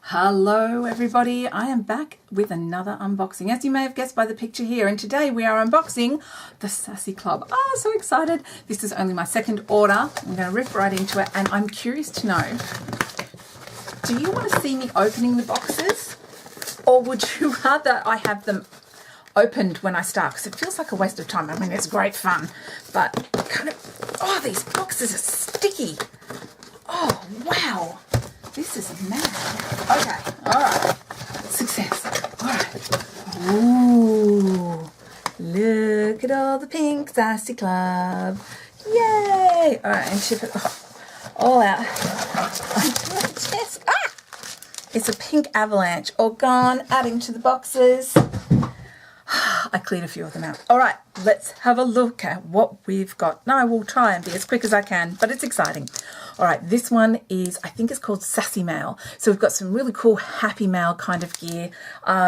Hello everybody, I am back with another unboxing, as you may have guessed by the picture here, and today we are unboxing the Sassy Club. Oh, so excited. This is only my second order. I'm going to rip right into it, and I'm curious to know, do you want to see me opening the boxes, or would you rather I have them opened when I start? Because it feels like a waste of time. I mean, it's great fun, but kind of, oh, these boxes are sticky. Oh, wow. This is mad. Okay, all right. Success. All right. Ooh, look at all the pink Sassy Club. Yay! All right, and ship it all out onto my chest. Ah! It's a pink avalanche, all gone, adding to the boxes. I cleared a few of them out. All right, let's have a look at what we've got. Now I will try and be as quick as I can, but it's exciting. All right, this one is, I think it's called Sassy Mail. So we've got some really cool Happy Mail kind of gear,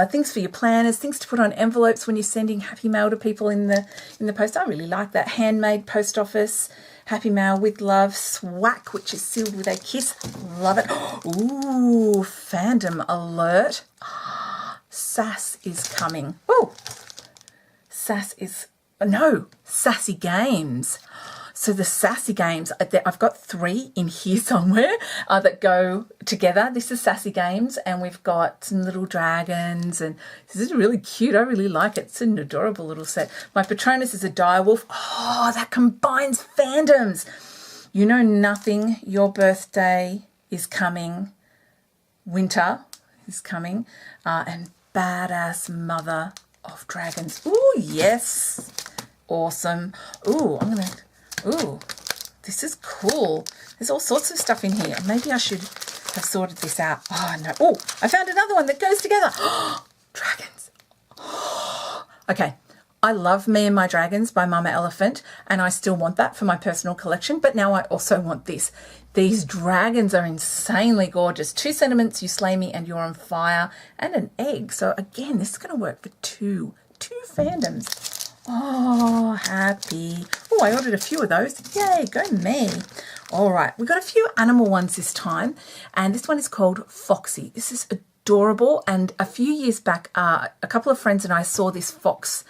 things for your planners, things to put on envelopes when you're sending Happy Mail to people in the post. I really like that. Handmade post office, Happy Mail with love, swack, which is sealed with a kiss. Love it. Ooh, fandom alert. Sass is coming. Oh, Sassy Games. So the Sassy Games, I've got 3 in here somewhere that go together. This is Sassy Games, and we've got some little dragons, and this is really cute. I really like it. It's an adorable little set. My Patronus is a direwolf. Oh, that combines fandoms. You know nothing. Your birthday is coming. Winter is coming. And badass mother of dragons. Ooh, yes. Awesome. Ooh, this is cool. There's all sorts of stuff in here. Maybe I should have sorted this out. Oh, no. Oh, I found another one that goes together. Dragons. Okay. I love Me and My Dragons by Mama Elephant, and I still want that for my personal collection, but now I also want this. These dragons are insanely gorgeous. 2 sentiments, you slay me and you're on fire, and an egg. So again, this is going to work for two fandoms. Oh, happy. Oh, I ordered a few of those. Yay, go me. All right, we've got a few animal ones this time, and this one is called Foxy. This is adorable, and a few years back, a couple of friends and I saw this fox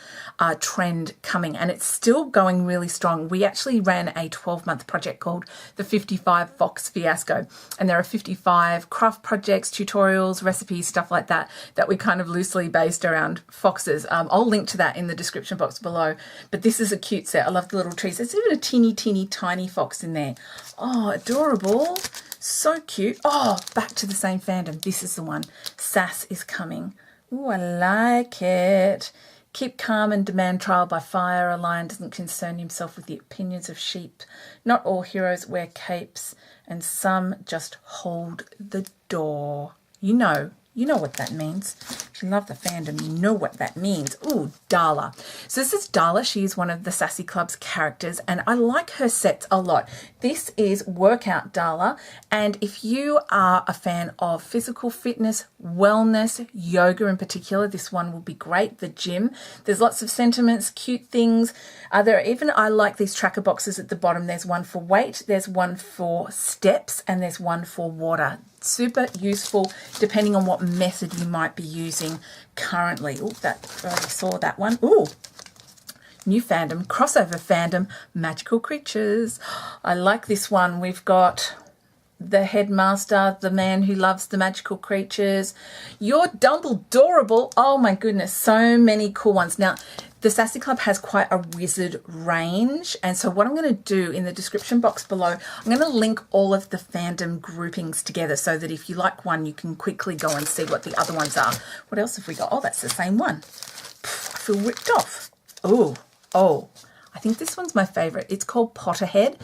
trend coming, and it's still going really strong. We actually ran a 12-month project called the 55 Fox Fiasco, and there are 55 craft projects, tutorials, recipes, stuff like that we kind of loosely based around foxes. I'll link to that in the description box below, but this is a cute set. I love the little trees. There's even a teeny tiny fox in there. Oh, adorable. So cute. Oh, back to the same fandom. This is the one. Sass is coming. Ooh, I like it. Keep calm and demand trial by fire. A lion doesn't concern himself with the opinions of sheep. Not all heroes wear capes, and some just hold the door. You know what that means. If you love the fandom, you know what that means. Ooh, Darla. So this is Darla. She is one of the Sassy Club's characters, and I like her sets a lot. This is Workout Darla, and if you are a fan of physical fitness, wellness, yoga in particular, this one will be great. The gym. There's lots of sentiments, cute things. I like these tracker boxes at the bottom. There's one for weight, there's one for steps, and there's one for water. Super useful depending on what method you might be using currently. Oh, I already saw that one. Ooh, new fandom, crossover fandom, magical creatures. I like this one. We've got the headmaster, the man who loves the magical creatures. You're Dumbledorable. Oh my goodness, so many cool ones. Now, the Sassy Club has quite a wizard range, and so what I'm going to do in the description box below, I'm going to link all of the fandom groupings together so that if you like one, you can quickly go and see what the other ones are. What else have we got? Oh, that's the same one. I feel ripped off. Oh, I think this one's my favourite. It's called Potterhead.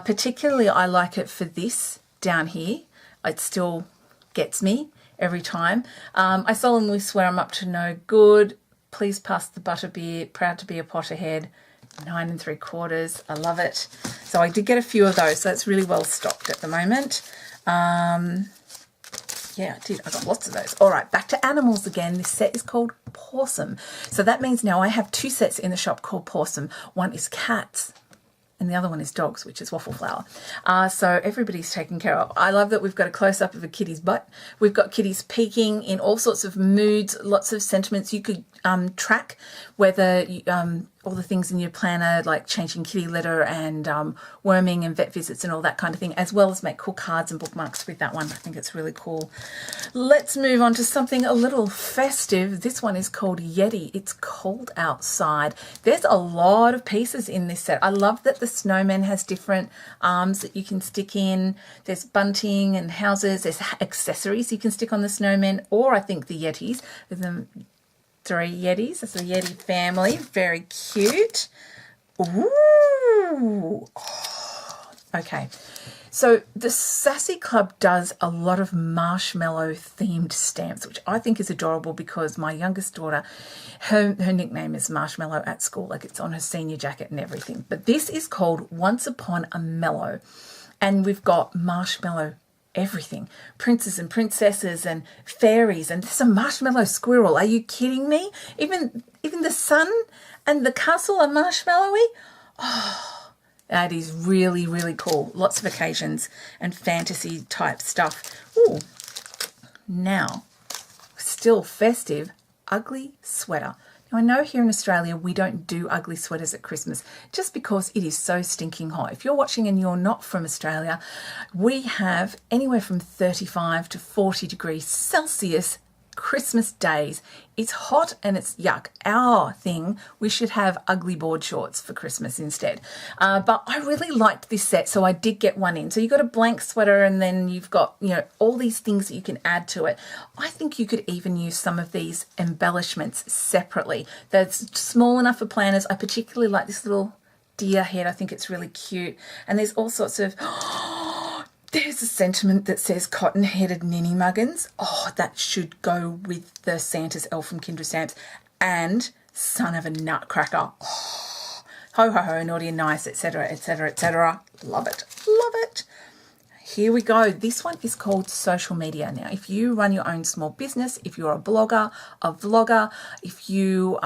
Particularly, I like it for this down here. It still gets me every time. I solemnly swear I'm up to no good. Please pass the butterbeer. Proud to be a Potterhead. 9 3/4. I love it. So I did get a few of those. So it's really well stocked at the moment. Yeah, I did. I got lots of those. All right, back to animals again. This set is called Pawsome. So that means now I have 2 sets in the shop called Pawsome. One is cats and the other one is dogs, which is waffle flour. So everybody's taken care of. I love that we've got a close-up of a kitty's butt. We've got kitties peeking in all sorts of moods, lots of sentiments. You could track whether you, all the things in your planner, like changing kitty litter and worming and vet visits and all that kind of thing, as well as make cool cards and bookmarks with that one. I think it's really cool. Let's move on to something a little festive. This one is called Yeti. It's cold outside. There's a lot of pieces in this set. I love that the snowman has different arms that you can stick in. There's bunting and houses. There's accessories you can stick on the snowman, or I think the Yetis with them. 3 Yetis. It's a Yeti family. Very cute. Ooh. Okay. So the Sassy Club does a lot of marshmallow themed stamps, which I think is adorable because my youngest daughter, her nickname is Marshmallow at school. Like, it's on her senior jacket and everything. But this is called Once Upon a Mellow. And we've got marshmallow everything, princes and princesses and fairies, and there's a marshmallow squirrel. Are you kidding me? Even the sun and the castle are marshmallowy. Oh, that is really, really cool. Lots of occasions and fantasy type stuff. Ooh, now still festive, ugly sweater. Now, I know here in Australia we don't do ugly sweaters at Christmas just because it is so stinking hot. If you're watching and you're not from Australia, we have anywhere from 35 to 40 degrees Celsius Christmas days. It's hot and it's yuck. Our thing, we should have ugly board shorts for Christmas instead. But I really liked this set, so I did get one in. So you've got a blank sweater and then you've got, you know, all these things that you can add to it. I think you could even use some of these embellishments separately. That's small enough for planners. I particularly like this little deer head. I think it's really cute. And there's all sorts of... There's a sentiment that says cotton-headed ninny muggins. Oh, that should go with the Santa's elf from Kindred Stamps. And son of a nutcracker. Oh, ho, ho, ho, naughty and nice, etc., etc., etc. Love it. Love it. Here we go. This one is called social media. Now, if you run your own small business, if you're a blogger, a vlogger, if you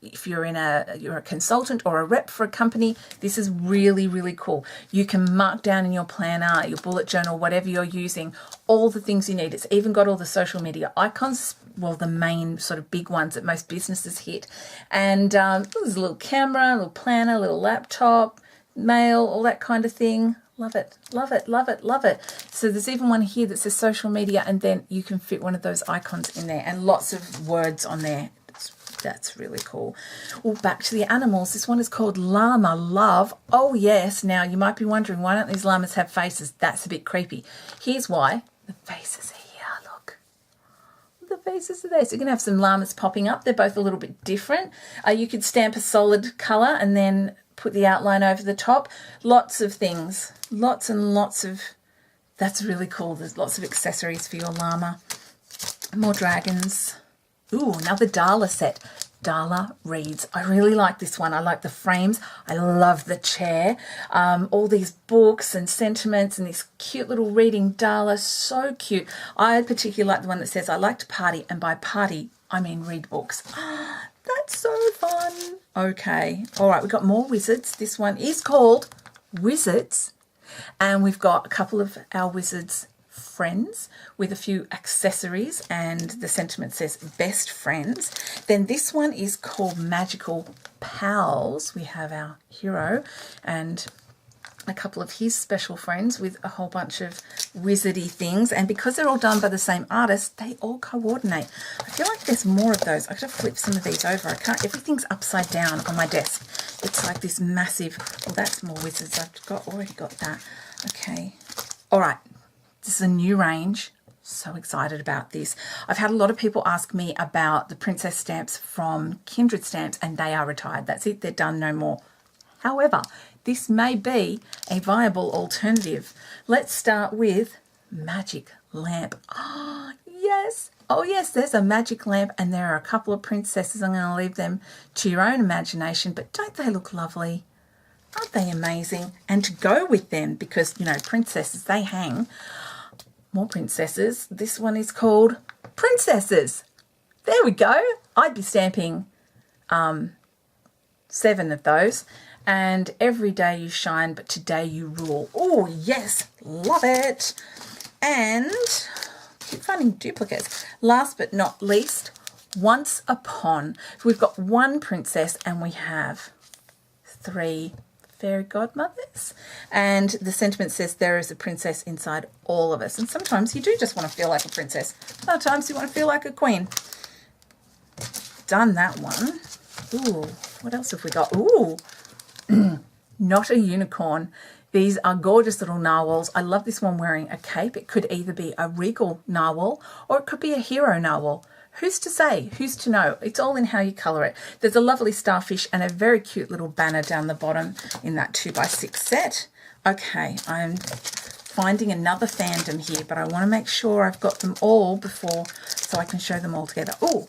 if you're a consultant or a rep for a company, this is really, really cool. You can mark down in your planner, your bullet journal, whatever you're using, all the things you need. It's even got all the social media icons, well, the main sort of big ones that most businesses hit. And there's a little camera, a little planner, a little laptop, mail, all that kind of thing. Love it, love it, love it, love it. So there's even one here that says social media, and then you can fit one of those icons in there and lots of words on there. That's really cool. Well, back to the animals. This one is called Llama Love. Oh, yes. Now, you might be wondering, why don't these llamas have faces? That's a bit creepy. Here's why. The faces are here, look. The faces are there. So you're going to have some llamas popping up. They're both a little bit different. You could stamp a solid colour and then put the outline over the top. Lots of things. Lots and lots of... That's really cool. There's lots of accessories for your llama. More dragons. Ooh, another Dala set. Dala reads. I really like this one. I like the frames. I love the chair. All these books and sentiments and this cute little reading Dala. So cute. I particularly like the one that says, I like to party, and by party, I mean read books. That's so fun. Okay. All right, we've got more wizards. This one is called Wizards. And we've got a couple of our wizards friends with a few accessories, and the sentiment says best friends. Then this one is called Magical Pals. We have our hero and a couple of his special friends with a whole bunch of wizardy things, and because they're all done by the same artist, they all coordinate. I feel like there's more of those. I gotta flip some of these over. I can't, everything's upside down on my desk. It's like this massive, well, that's more wizards. I've already got that. Okay. All right. This is a new range. So excited about this. I've had a lot of people ask me about the princess stamps from Kindred Stamps, and they are retired. That's it. They're done, no more. However, this may be a viable alternative. Let's start with Magic Lamp. Oh, yes. Oh, yes, there's a magic lamp, and there are a couple of princesses. I'm going to leave them to your own imagination, but don't they look lovely? Aren't they amazing? And to go with them, because, you know, princesses, they hang. More princesses. This one is called Princesses. There we go. I'd be stamping 7 of those. And every day you shine, but today you rule. Oh, yes, love it. And keep finding duplicates. Last but not least, once upon. So we've got one princess and we have 3 fairy godmothers. And the sentiment says there is a princess inside all of us. And sometimes you do just want to feel like a princess. Sometimes you want to feel like a queen. Done that one. Ooh, what else have we got? Ooh, not a unicorn. These are gorgeous little narwhals. I love this one wearing a cape. It could either be a regal narwhal or it could be a hero narwhal. Who's to say? Who's to know? It's all in how you colour it. There's a lovely starfish and a very cute little banner down the bottom in that 2x6 set. Okay, I'm finding another fandom here, but I want to make sure I've got them all before so I can show them all together. Oh,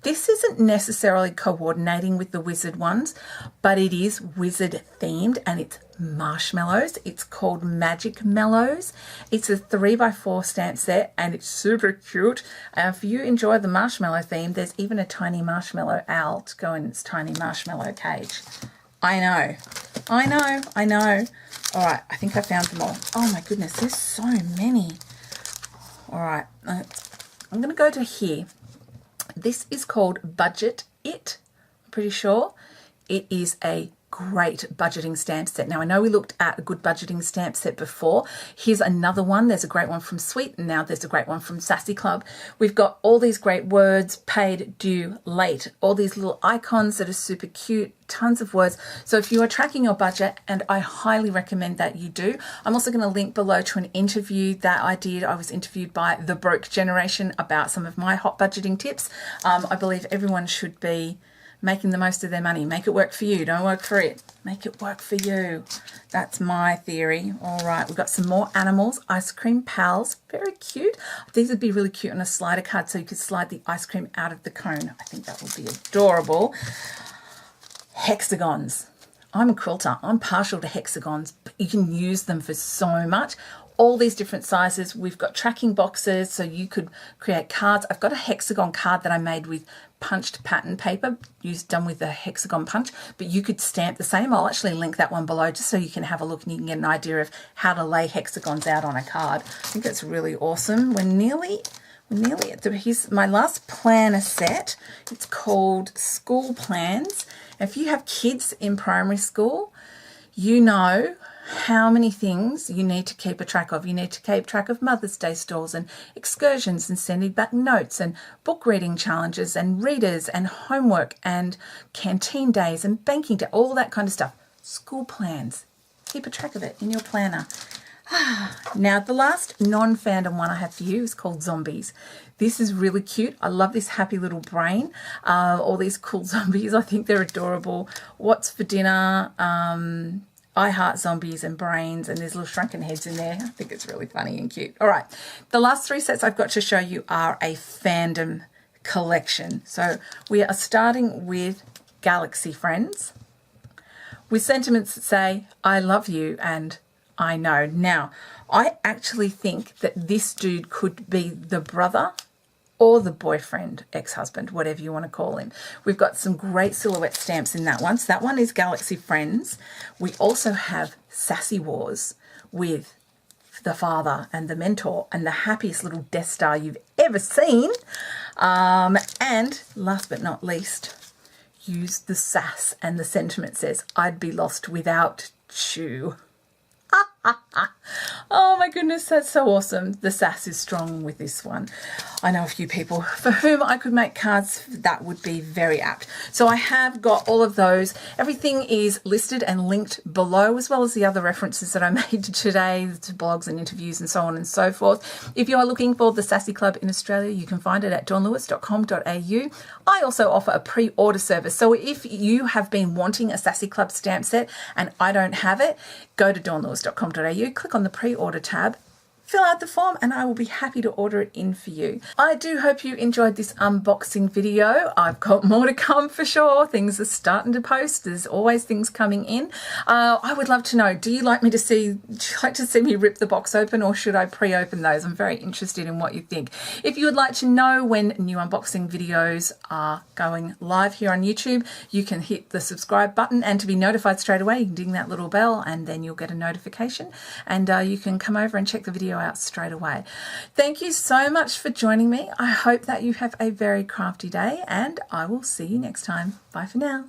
this isn't necessarily coordinating with the wizard ones, but it is wizard themed and it's marshmallows. It's called Magic Mellows. It's a 3x4 stamp set and it's super cute. If you enjoy the marshmallow theme, there's even a tiny marshmallow owl to go in its tiny marshmallow cage. I know. All right, I think I found them all. Oh my goodness, there's so many. All right, I'm going to go to here. This is called Budget It, I'm pretty sure. It is a great budgeting stamp set. Now, I know we looked at a good budgeting stamp set before. Here's another one. There's a great one from Sweet, and now there's a great one from Sassy Club. We've got all these great words, paid, due, late, all these little icons that are super cute, tons of words. So if you are tracking your budget, and I highly recommend that you do, I'm also going to link below to an interview that I did. I was interviewed by the Broke Generation about some of my hot budgeting tips. I believe everyone should be making the most of their money. Make it work for you. Don't work for it. Make it work for you. That's my theory. All right, we've got some more animals. Ice cream pals. Very cute. These would be really cute on a slider card so you could slide the ice cream out of the cone. I think that would be adorable. Hexagons. I'm a quilter. I'm partial to hexagons, but you can use them for so much. All these different sizes. We've got tracking boxes so you could create cards. I've got a hexagon card that I made with punched pattern paper done with the hexagon punch, but you could stamp the same. I'll actually link that one below just so you can have a look and you can get an idea of how to lay hexagons out on a card. I think that's really awesome. We're nearly at here's my last planner set. It's called School Plans. If you have kids in primary school, you know how many things you need to keep a track of. You need to keep track of Mother's Day stores and excursions and sending back notes and book reading challenges and readers and homework and canteen days and banking day, all that kind of stuff. School plans. Keep a track of it in your planner. Now, the last non-fandom one I have for you is called Zombies. This is really cute. I love this happy little brain. All these cool zombies. I think they're adorable. What's for dinner? I heart zombies and brains, and there's little shrunken heads in there. I think it's really funny and cute. All right, the last 3 sets I've got to show you are a fandom collection. So we are starting with Galaxy Friends, with sentiments that say, I love you and I know. Now, I actually think that this dude could be the brother or the boyfriend, ex-husband, whatever you want to call him. We've got some great silhouette stamps in that one. So that one is Galaxy Friends. We also have Sassy Wars with the father and the mentor and the happiest little Death Star you've ever seen. And last but not least, use the sass, and the sentiment says, I'd be lost without you. Oh my goodness, that's so awesome. The sass is strong with this one. I know a few people for whom I could make cards that would be very apt. So I have got all of those. Everything is listed and linked below, as well as the other references that I made today to blogs and interviews and so on and so forth. If you are looking for the Sassy Club in Australia, you can find it at dawnlewis.com.au. I also offer a pre-order service. So if you have been wanting a Sassy Club stamp set and I don't have it, go to dawnlewis.com.au, click on the pre-order tab, fill out the form and I will be happy to order it in for you. I do hope you enjoyed this unboxing video. I've got more to come for sure. Things are starting to post. There's always things coming in. I would love to know, do you like to see me rip the box open, or should I pre-open those? I'm very interested in what you think. If you would like to know when new unboxing videos are going live here on YouTube, you can hit the subscribe button, and to be notified straight away, you can ding that little bell and then you'll get a notification, and you can come over and check the video out straight away. Thank you so much for joining me. I hope that you have a very crafty day, and I will see you next time. Bye for now.